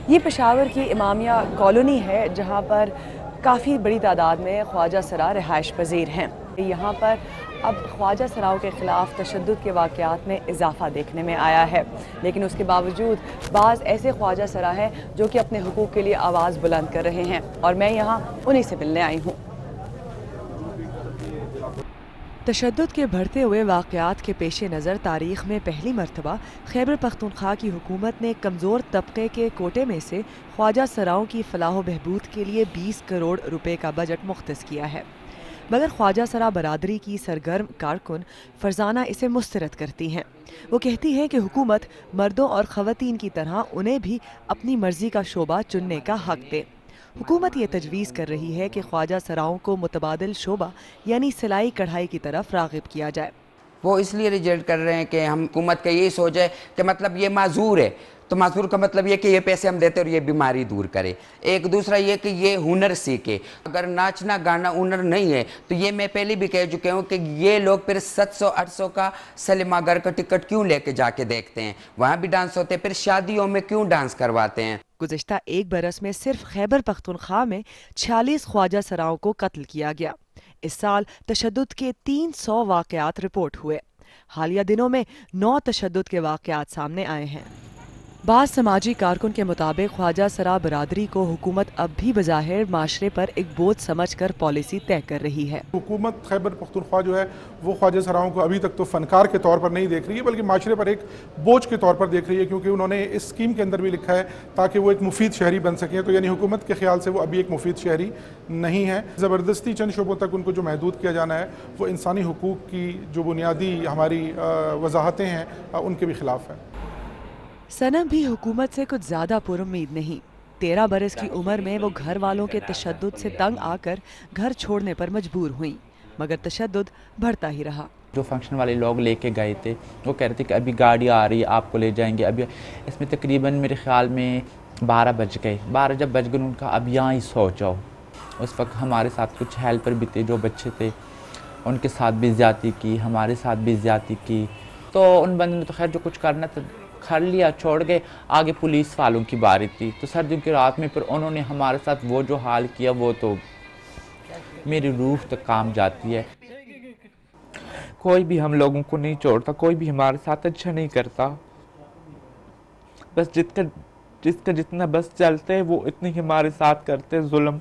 یہ پشاور کی امامیہ کالونی ہے جہاں پر کافی بڑی تعداد میں خواجہ سرا رہائش پذیر ہیں۔ یہاں پر اب خواجہ سراؤں کے خلاف تشدد کے واقعات میں اضافہ دیکھنے میں آیا ہے، لیکن اس کے باوجود بعض ایسے خواجہ سرا ہیں جو کہ اپنے حقوق کے لیے آواز بلند کر رہے ہیں، اور میں یہاں انہی سے ملنے آئی ہوں۔ تشدد کے بڑھتے ہوئے واقعات کے پیش نظر تاریخ میں پہلی مرتبہ خیبر پختونخوا کی حکومت نے کمزور طبقے کے کوٹے میں سے خواجہ سراؤں کی فلاح و بہبود کے لیے 20 کروڑ روپے کا بجٹ مختص کیا ہے، مگر خواجہ سرا برادری کی سرگرم کارکن فرزانہ اسے مسترد کرتی ہیں۔ وہ کہتی ہے کہ حکومت مردوں اور خواتین کی طرح انہیں بھی اپنی مرضی کا شعبہ چننے کا حق دے۔ حکومت یہ تجویز کر رہی ہے کہ خواجہ سراؤں کو متبادل شعبہ یعنی سلائی کڑھائی کی طرف راغب کیا جائے۔ وہ اس لیے ریجیکٹ کر رہے ہیں کہ ہم حکومت کا یہی سوچ ہے کہ مطلب یہ معذور ہے، تو معذور کا مطلب یہ کہ یہ پیسے ہم دیتے اور یہ بیماری دور کرے۔ ایک دوسرا یہ کہ یہ ہنر سیکھے۔ اگر ناچنا گانا ہنر نہیں ہے تو یہ میں پہلے بھی کہہ چکے ہوں کہ یہ لوگ پھر 700-800 کا سلیما گھر کا ٹکٹ کیوں لے کے جا کے دیکھتے ہیں، وہاں بھی ڈانس ہوتے ہیں، پھر شادیوں میں کیوں ڈانس کرواتے ہیں۔ گزشتہ ایک برس میں صرف خیبر پختونخوا میں 46 خواجہ سراؤں کو قتل کیا گیا۔ اس سال تشدد کے 300 واقعات رپورٹ ہوئے۔ حالیہ دنوں میں 9 تشدد کے واقعات سامنے آئے ہیں۔ بعض سماجی کارکن کے مطابق خواجہ سرا برادری کو حکومت اب بھی بظاہر معاشرے پر ایک بوجھ سمجھ کر پالیسی طے کر رہی ہے۔ حکومت خیبر پختونخوا جو ہے وہ خواجہ سراؤں کو ابھی تک تو فنکار کے طور پر نہیں دیکھ رہی ہے، بلکہ معاشرے پر ایک بوجھ کے طور پر دیکھ رہی ہے، کیونکہ انہوں نے اس اسکیم کے اندر بھی لکھا ہے تاکہ وہ ایک مفید شہری بن سکیں، تو یعنی حکومت کے خیال سے وہ ابھی ایک مفید شہری نہیں ہے۔ زبردستی چند شعبوں تک ان کو جو محدود کیا جانا ہے وہ انسانی حقوق کی جو بنیادی ہماری وضاحتیں ہیں ان کے بھی خلاف ہے۔ صنم بھی حکومت سے کچھ زیادہ پر امید نہیں۔ 13 برس کی عمر میں وہ گھر والوں کے تشدد سے تنگ آ کر گھر چھوڑنے پر مجبور ہوئیں، مگر تشدد بڑھتا ہی رہا۔ جو فنکشن والے لوگ لے کے گئے تھے وہ کہہ رہے تھے کہ ابھی گاڑی آ رہی ہے، آپ کو لے جائیں گے۔ ابھی اس میں تقریباً میرے خیال میں 12 بج گئے۔ 12 جب بج گئے ان کا اب یہاں ہی سو جاؤ۔ اس وقت ہمارے ساتھ کچھ ہیلپر بھی تھے جو بچے تھے، ان کے ساتھ بھی زیادتی کی، ہمارے ساتھ بھی زیادتی کی، تو ان بندوں نے تو خیر جو کچھ کرنا تھا کر لیا، چھوڑ گئے۔ آگے پولیس والوں کی باری تھی، تو سردیوں کی رات میں پھر انہوں نے ہمارے ساتھ وہ جو حال کیا وہ تو میری روح تک کام جاتی ہے۔ کوئی بھی ہم لوگوں کو نہیں چھوڑتا، کوئی بھی ہمارے ساتھ اچھا نہیں کرتا، بس جس کا جتنا بس چلتے وہ اتنی ہمارے ساتھ کرتے ظلم۔